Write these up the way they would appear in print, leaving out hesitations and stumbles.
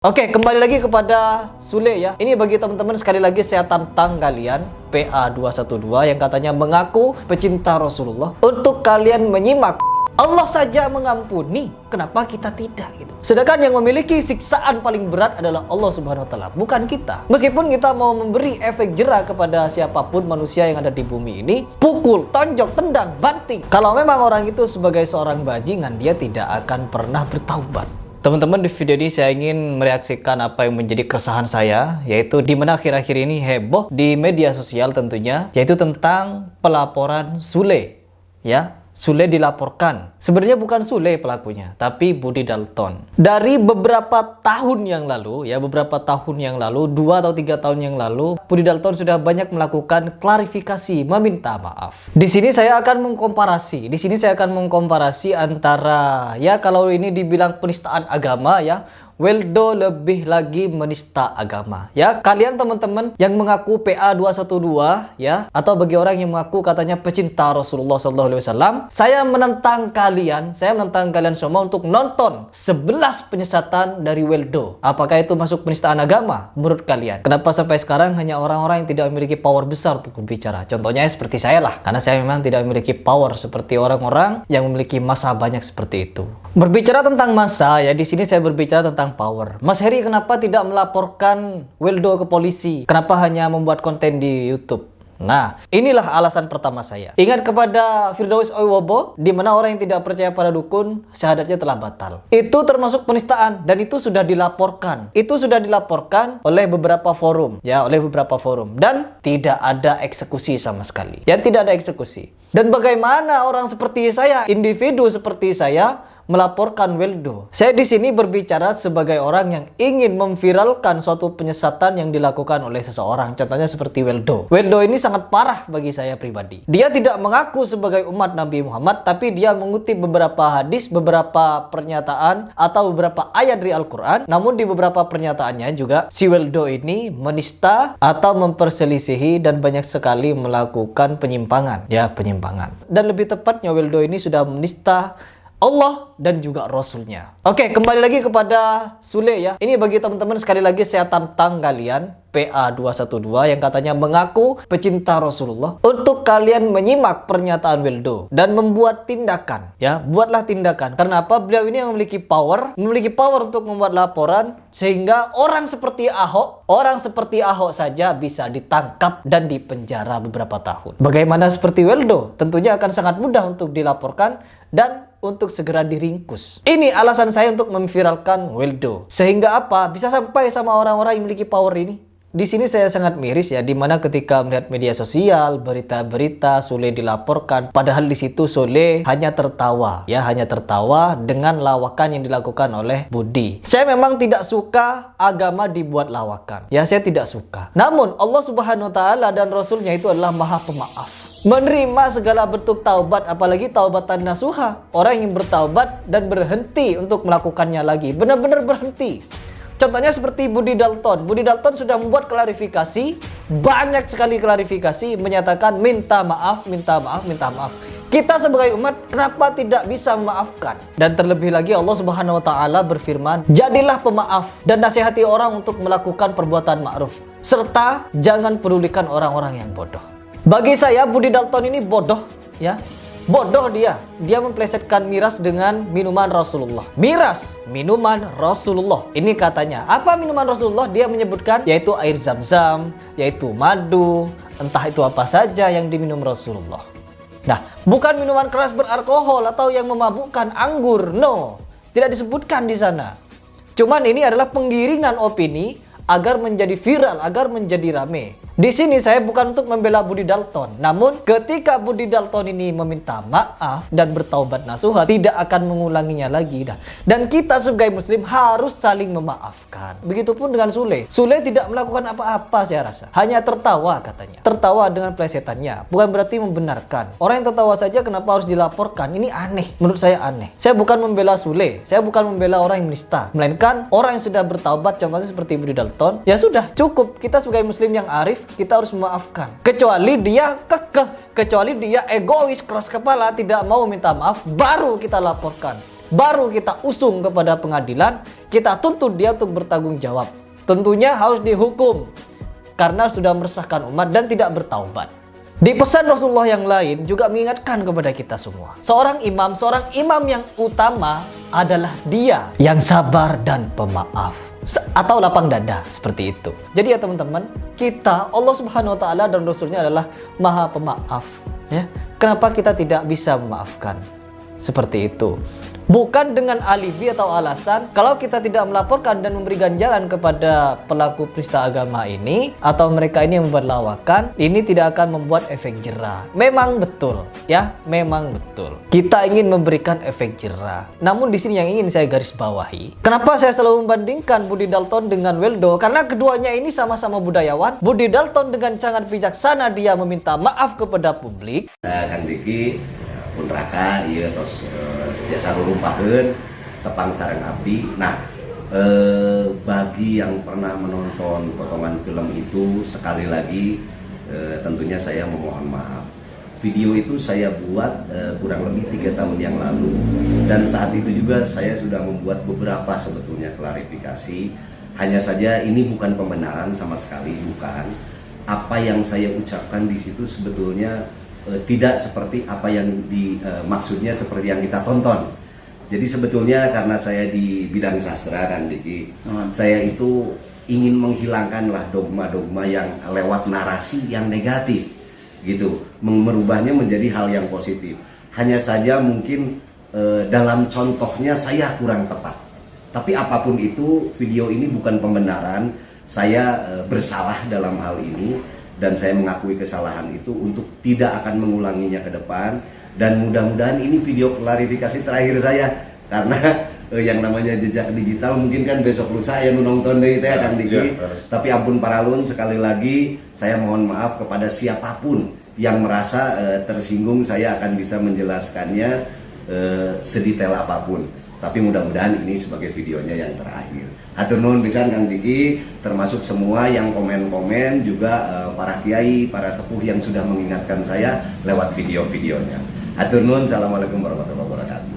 Oke, kembali lagi kepada Sule ya. Ini bagi teman-teman, sekali lagi saya tantang kalian PA212 yang katanya mengaku pecinta Rasulullah untuk kalian menyimak. Allah saja mengampuni, kenapa kita tidak gitu? Sedangkan yang memiliki siksaan paling berat adalah Allah Subhanahu wa taala, bukan kita. Meskipun kita mau memberi efek jera kepada siapapun manusia yang ada di bumi ini, pukul, tonjok, tendang, banting. Kalau memang orang itu sebagai seorang bajingan, dia tidak akan pernah bertaubat. Teman-teman, di video ini saya ingin mereaksikan apa yang menjadi keresahan saya, yaitu di mana akhir-akhir ini heboh di media sosial tentunya, yaitu tentang pelaporan Sule. Ya, Sule dilaporkan. Sebenarnya bukan Sule pelakunya, tapi Budi Dalton. Dari beberapa tahun yang lalu, 2 atau 3 tahun yang lalu, Budi Dalton sudah banyak melakukan klarifikasi, meminta maaf. Di sini saya akan mengkomparasi antara, ya kalau ini dibilang penistaan agama ya, Weldo lebih lagi menista agama. Ya, kalian teman-teman yang mengaku PA212 ya, atau bagi orang yang mengaku katanya pecinta Rasulullah SAW, saya menentang kalian semua untuk nonton 11 penyesatan dari Weldo. Apakah itu masuk penistaan agama menurut kalian? Kenapa sampai sekarang hanya orang-orang yang tidak memiliki power besar untuk berbicara? Contohnya seperti saya lah, karena saya memang tidak memiliki power seperti orang-orang yang memiliki massa banyak seperti itu. Berbicara tentang massa ya, di sini saya berbicara tentang power. Mas Heri kenapa tidak melaporkan Weldo ke polisi? Kenapa hanya membuat konten di YouTube? Nah, inilah alasan pertama saya. Ingat kepada Firdaus Oiwobo, di mana orang yang tidak percaya pada dukun, syahadatnya telah batal. Itu termasuk penistaan dan itu sudah dilaporkan. Itu sudah dilaporkan oleh beberapa forum, ya, dan tidak ada eksekusi sama sekali. Ya, tidak ada eksekusi. Dan bagaimana orang seperti saya, individu seperti saya, melaporkan Weldo? Saya di sini berbicara sebagai orang yang ingin memviralkan suatu penyesatan yang dilakukan oleh seseorang. Contohnya seperti Weldo. Weldo ini sangat parah bagi saya pribadi. Dia tidak mengaku sebagai umat Nabi Muhammad, tapi dia mengutip beberapa hadis, beberapa pernyataan, atau beberapa ayat dari Al-Quran. Namun di beberapa pernyataannya juga, si Weldo ini menista atau memperselisihi dan banyak sekali melakukan penyimpangan. Ya, penyimpangan. Dan lebih tepatnya Weldo ini sudah menista Allah dan juga Rasulnya. Oke, kembali lagi kepada Sule ya. Ini bagi teman-teman, sekali lagi saya tantang kalian PA212 yang katanya mengaku pecinta Rasulullah untuk kalian menyimak pernyataan Weldo dan membuat tindakan. Ya, buatlah tindakan. Karena apa? Beliau ini memiliki power untuk membuat laporan sehingga orang seperti Ahok saja bisa ditangkap dan dipenjara beberapa tahun. Bagaimana seperti Weldo? Tentunya akan sangat mudah untuk dilaporkan dan untuk segera diringkus. Ini alasan saya untuk memviralkan Weldo. Sehingga apa? Bisa sampai sama orang-orang yang memiliki power ini. Di sini saya sangat miris ya, dimana ketika melihat media sosial, berita-berita Sule dilaporkan, padahal di situ Sule hanya tertawa dengan lawakan yang dilakukan oleh Budi. Saya memang tidak suka agama dibuat lawakan. Ya, saya tidak suka. Namun Allah Subhanahu wa taala dan Rasulnya itu adalah Maha Pemaaf, menerima segala bentuk taubat, apalagi taubatan nasuha. Orang yang bertaubat dan berhenti untuk melakukannya lagi, benar-benar berhenti. Contohnya seperti Budi Dalton. Budi Dalton sudah membuat klarifikasi, banyak sekali klarifikasi, menyatakan minta maaf. Kita sebagai umat kenapa tidak bisa memaafkan? Dan terlebih lagi Allah Subhanahu wa taala berfirman, "Jadilah pemaaf dan nasihati orang untuk melakukan perbuatan ma'ruf, serta jangan pedulikan orang-orang yang bodoh." Bagi saya Budi Dalton ini bodoh ya. Bodoh dia memplesetkan miras dengan minuman Rasulullah. Miras, minuman Rasulullah. Ini katanya, apa minuman Rasulullah? Dia menyebutkan yaitu air zam-zam, yaitu madu, entah itu apa saja yang diminum Rasulullah. Nah, bukan minuman keras beralkohol atau yang memabukkan, anggur. No, tidak disebutkan di sana. Cuman ini adalah penggiringan opini agar menjadi viral, agar menjadi rame. Di sini saya bukan untuk membela Budi Dalton. Namun ketika Budi Dalton ini meminta maaf dan bertaubat nasuha, tidak akan mengulanginya lagi. Dan kita sebagai muslim harus saling memaafkan. Begitupun dengan Sule. Sule tidak melakukan apa-apa saya rasa. Hanya tertawa katanya. Tertawa dengan plesetannya. Bukan berarti membenarkan. Orang yang tertawa saja kenapa harus dilaporkan? Ini aneh. Menurut saya aneh. Saya bukan membela Sule. Saya bukan membela orang yang menista. Melainkan orang yang sudah bertaubat, contohnya seperti Budi Dalton. Ya sudah, cukup. Kita sebagai muslim yang arif, kita harus memaafkan. Kecuali dia kekeh, kecuali dia egois, keras kepala, tidak mau minta maaf, baru kita laporkan. baru kita usung kepada pengadilan, kita tuntut dia untuk bertanggung jawab. Tentunya harus dihukum karena sudah meresahkan umat dan tidak bertaubat. Di pesan Rasulullah yang lain juga mengingatkan kepada kita semua. Seorang imam yang utama adalah dia yang sabar dan pemaaf. Atau lapang dada, seperti itu. Jadi ya teman-teman, kita, Allah Subhanahu wa Ta'ala dan Rasulnya adalah Maha Pemaaf. Ya. Kenapa kita tidak bisa memaafkan? Seperti itu. Bukan dengan alibi atau alasan kalau kita tidak melaporkan dan memberi ganjaran kepada pelaku penista agama ini atau mereka ini yang membuat lawakan, ini tidak akan membuat efek jera. Memang betul, ya, memang betul. Kita ingin memberikan efek jera. Namun di sini yang ingin saya garis bawahi, kenapa saya selalu membandingkan Budi Dalton dengan Weldo? Karena keduanya ini sama-sama budayawan. Budi Dalton dengan sangat bijaksana dia meminta maaf kepada publik. Kang Diki punraka iya terus jasa rumpaheun tepang sareng abdi. Nah, bagi yang pernah menonton potongan film itu, sekali lagi tentunya saya memohon maaf. Video itu saya buat kurang lebih 3 tahun yang lalu, dan saat itu juga saya sudah membuat beberapa sebetulnya klarifikasi. Hanya saja ini bukan pembenaran sama sekali, bukan. Apa yang saya ucapkan di situ sebetulnya tidak seperti apa yang maksudnya seperti yang kita tonton. Jadi sebetulnya karena saya di bidang sastra kan Diki, saya itu ingin menghilangkanlah dogma-dogma yang lewat narasi yang negatif gitu, merubahnya menjadi hal yang positif. Hanya saja mungkin dalam contohnya saya kurang tepat. Tapi apapun itu, video ini bukan pembenaran. Saya bersalah dalam hal ini. Dan saya mengakui kesalahan itu untuk tidak akan mengulanginya ke depan. Dan mudah-mudahan ini video klarifikasi terakhir saya. Karena yang namanya jejak digital mungkin kan besok lusa ya nonton deh ya Kang Diki. Tapi ampun paralun, sekali lagi saya mohon maaf kepada siapapun yang merasa tersinggung. Saya akan bisa menjelaskannya sedetail apapun. Tapi mudah-mudahan ini sebagai videonya yang terakhir. Hatur nuhun pisan Kang Diki, termasuk semua yang komen-komen, juga para kiai, para sepuh yang sudah mengingatkan saya lewat video-videonya. Hatur nuhun, assalamualaikum warahmatullahi wabarakatuh.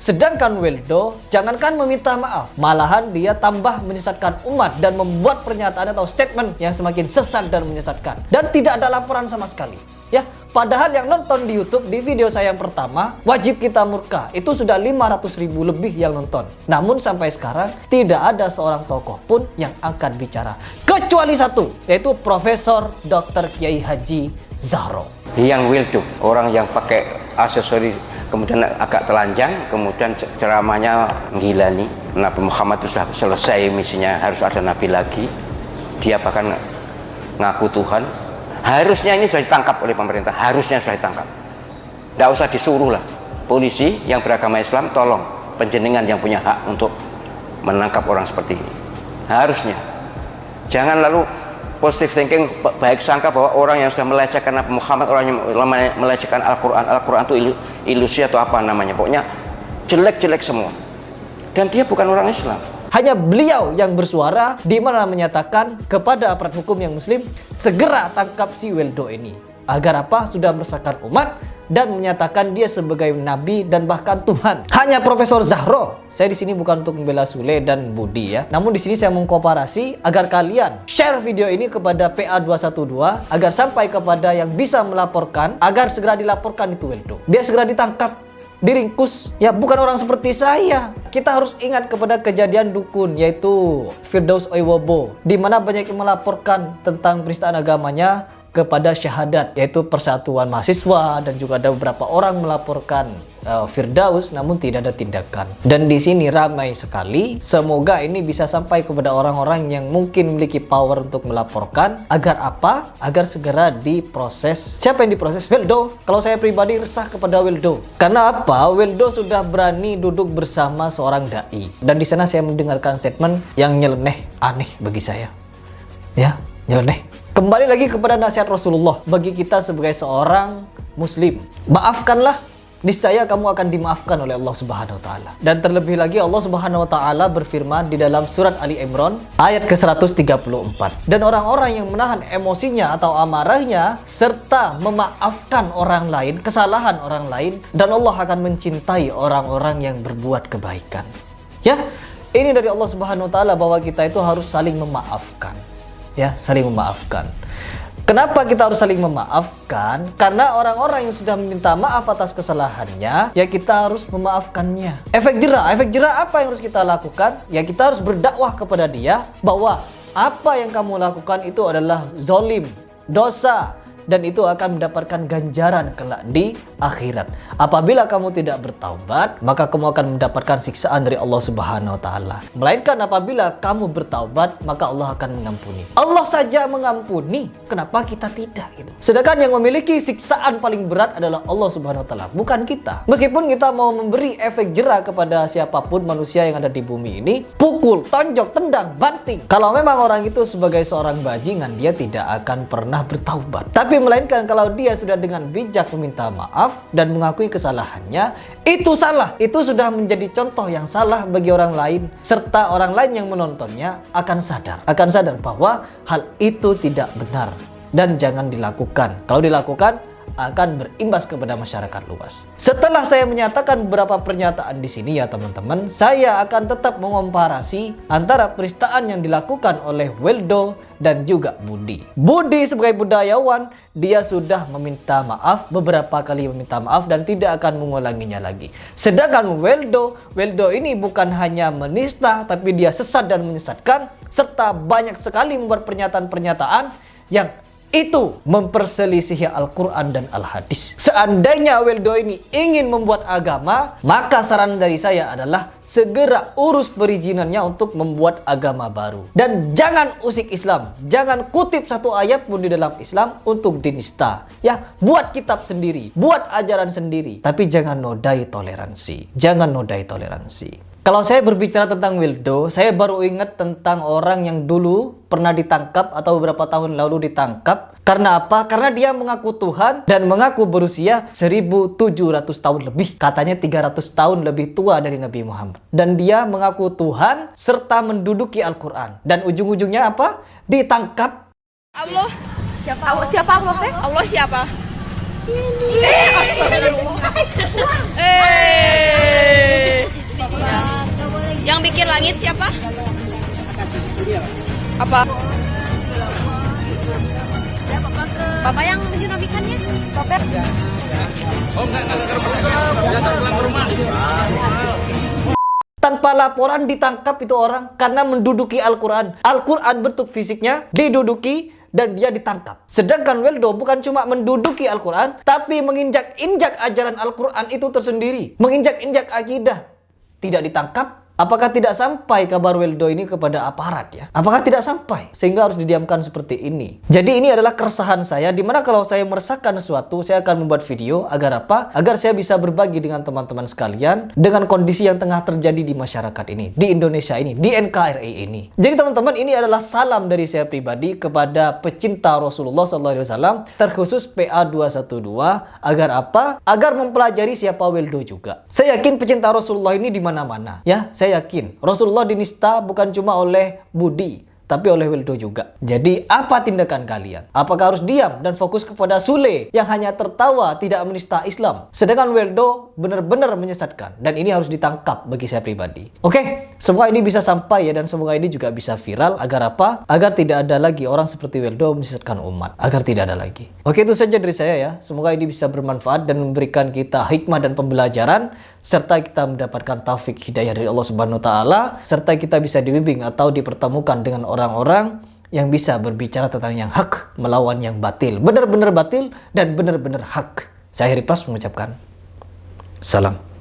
Sedangkan Weldo jangankan meminta maaf, malahan dia tambah menyesatkan umat dan membuat pernyataan atau statement yang semakin sesat dan menyesatkan. Dan tidak ada laporan sama sekali. Ya, padahal yang nonton di YouTube di video saya yang pertama, Wajib Kita Murka, itu sudah 500.000 lebih yang nonton. Namun sampai sekarang tidak ada seorang tokoh pun yang angkat bicara. Kecuali satu, yaitu Profesor Dr. Kiai Haji Zahro. Yang Weldo, orang yang pakai aksesoris kemudian agak telanjang, kemudian ceramahnya gila nih. Nabi Muhammad itu sudah selesai misinya, harus ada nabi lagi. Dia bahkan ngaku Tuhan. Harusnya ini sudah ditangkap oleh pemerintah, harusnya sudah ditangkap. Tidak usah disuruh lah. Polisi yang beragama Islam, tolong penjenengan yang punya hak untuk menangkap orang seperti ini. Harusnya. Jangan lalu positive thinking, baik sangka bahwa orang yang sudah melecehkan Nabi Muhammad, orang yang melecehkan Al-Quran, Al-Quran itu ilusi atau apa namanya. Pokoknya jelek-jelek semua. Dan dia bukan orang Islam. Hanya beliau yang bersuara di mana menyatakan kepada aparat hukum yang muslim segera tangkap si Weldo ini. Agar apa? Sudah meresahkan umat dan menyatakan dia sebagai nabi dan bahkan Tuhan. Hanya Profesor Zahro. Saya di sini bukan untuk membela Sule dan Budi ya. Namun di sini saya mengkomparasi agar kalian share video ini kepada PA212 agar sampai kepada yang bisa melaporkan, agar segera dilaporkan itu Weldo. Dia segera ditangkap, diringkus, ya bukan orang seperti saya. Kita harus ingat kepada kejadian dukun yaitu Firdaus Oiwobo, di mana banyak yang melaporkan tentang penistaan agamanya kepada syahadat, yaitu Persatuan Mahasiswa, dan juga ada beberapa orang melaporkan Firdaus, namun tidak ada tindakan. Dan di sini ramai sekali. Semoga ini bisa sampai kepada orang-orang yang mungkin memiliki power untuk melaporkan. Agar apa? Agar segera diproses. Siapa yang diproses? Weldo. Kalau saya pribadi resah kepada Weldo. Karena apa? Weldo sudah berani duduk bersama seorang dai. Dan di sana saya mendengarkan statement yang nyeleneh, aneh bagi saya. Ya, nyeleneh. Kembali lagi kepada nasihat Rasulullah bagi kita sebagai seorang muslim. Maafkanlah niscaya kamu akan dimaafkan oleh Allah Subhanahu wa taala. Dan terlebih lagi Allah Subhanahu wa taala berfirman di dalam surat Ali Imran ayat ke-134. Dan orang-orang yang menahan emosinya atau amarahnya serta memaafkan orang lain, kesalahan orang lain, dan Allah akan mencintai orang-orang yang berbuat kebaikan. Ya, ini dari Allah Subhanahu wa taala bahwa kita itu harus saling memaafkan. Ya, saling memaafkan. Kenapa kita harus saling memaafkan? Karena orang-orang yang sudah meminta maaf atas kesalahannya, ya kita harus memaafkannya. Efek jerah apa yang harus kita lakukan? Ya kita harus berdakwah kepada dia bahwa apa yang kamu lakukan itu adalah zalim, dosa, dan itu akan mendapatkan ganjaran kelak di akhirat. Apabila kamu tidak bertaubat, maka kamu akan mendapatkan siksaan dari Allah Subhanahu wa taala. Melainkan apabila kamu bertaubat, maka Allah akan mengampuni. Allah saja mengampuni, kenapa kita tidak gitu? Sedangkan yang memiliki siksaan paling berat adalah Allah Subhanahu wa taala, bukan kita. Meskipun kita mau memberi efek jerah kepada siapapun manusia yang ada di bumi ini, pukul, tonjok, tendang, banting. Kalau memang orang itu sebagai seorang bajingan, dia tidak akan pernah bertaubat. Tapi melainkan kalau dia sudah dengan bijak meminta maaf dan mengakui kesalahannya, itu salah. Itu sudah menjadi contoh yang salah bagi orang lain, serta orang lain yang menontonnya akan sadar bahwa hal itu tidak benar dan jangan dilakukan. Kalau dilakukan akan berimbas kepada masyarakat luas. Setelah saya menyatakan beberapa pernyataan di sini ya teman-teman, saya akan tetap menkomparasi antara penistaan yang dilakukan oleh Weldo dan juga Budi. Budi sebagai budayawan, dia sudah meminta maaf, beberapa kali meminta maaf dan tidak akan mengulanginya lagi. Sedangkan Weldo ini bukan hanya menista, tapi dia sesat dan menyesatkan, serta banyak sekali membuat pernyataan-pernyataan yang itu memperselisihi Al-Quran dan Al-Hadis. Seandainya Weldo ini ingin membuat agama, maka saran dari saya adalah segera urus perizinannya untuk membuat agama baru. Dan jangan usik Islam, jangan kutip satu ayat pun di dalam Islam untuk dinista. Ya, buat kitab sendiri, buat ajaran sendiri, tapi jangan nodai toleransi. Jangan nodai toleransi. Kalau saya berbicara tentang Weldo, saya baru ingat tentang orang yang dulu pernah ditangkap atau beberapa tahun lalu ditangkap. Karena apa? Karena dia mengaku Tuhan dan mengaku berusia 1700 tahun lebih. Katanya 300 tahun lebih tua dari Nabi Muhammad. Dan dia mengaku Tuhan serta menduduki Al-Quran. Dan ujung-ujungnya apa? Ditangkap. Allah. Siapa Allah? Siapa Allah? Allah siapa? Astagfirullah. Yang bikin langit siapa? Apa? Bapak yang menyunabikannya? Bapak? Oh enggak Tanpa laporan ditangkap itu orang karena menduduki Al-Quran. Al-Quran bentuk fisiknya diduduki dan dia ditangkap. Sedangkan Weldo bukan cuma menduduki Al-Quran, tapi menginjak-injak ajaran Al-Quran itu tersendiri. Menginjak-injak akidah. Tidak ditangkap. Apakah tidak sampai kabar Weldo ini kepada aparat ya? Apakah tidak sampai? Sehingga harus didiamkan seperti ini. Jadi ini adalah keresahan saya, dimana kalau saya meresahkan sesuatu, saya akan membuat video agar apa? Agar saya bisa berbagi dengan teman-teman sekalian dengan kondisi yang tengah terjadi di masyarakat ini, di Indonesia ini, di NKRI ini. Jadi teman-teman, ini adalah salam dari saya pribadi kepada pecinta Rasulullah SAW, terkhusus PA212, agar apa? Agar mempelajari siapa Weldo juga. Saya yakin pecinta Rasulullah ini di mana-mana, ya. Saya yakin Rasulullah dinista bukan cuma oleh Budi, tapi oleh Weldo juga. Jadi apa tindakan kalian? Apakah harus diam dan fokus kepada Sule yang hanya tertawa tidak menista Islam? Sedangkan Weldo benar-benar menyesatkan. Dan ini harus ditangkap bagi saya pribadi. Oke, semoga ini bisa sampai ya, dan semoga ini juga bisa viral. Agar apa? Agar tidak ada lagi orang seperti Weldo menyesatkan umat. Agar tidak ada lagi. Oke, itu saja dari saya ya. Semoga ini bisa bermanfaat dan memberikan kita hikmah dan pembelajaran, serta kita mendapatkan taufik hidayah dari Allah Subhanahu wa taala, serta kita bisa dibimbing atau dipertemukan dengan orang-orang yang bisa berbicara tentang yang hak melawan yang batil, benar-benar batil dan benar-benar hak. Saya Heri Pras mengucapkan salam.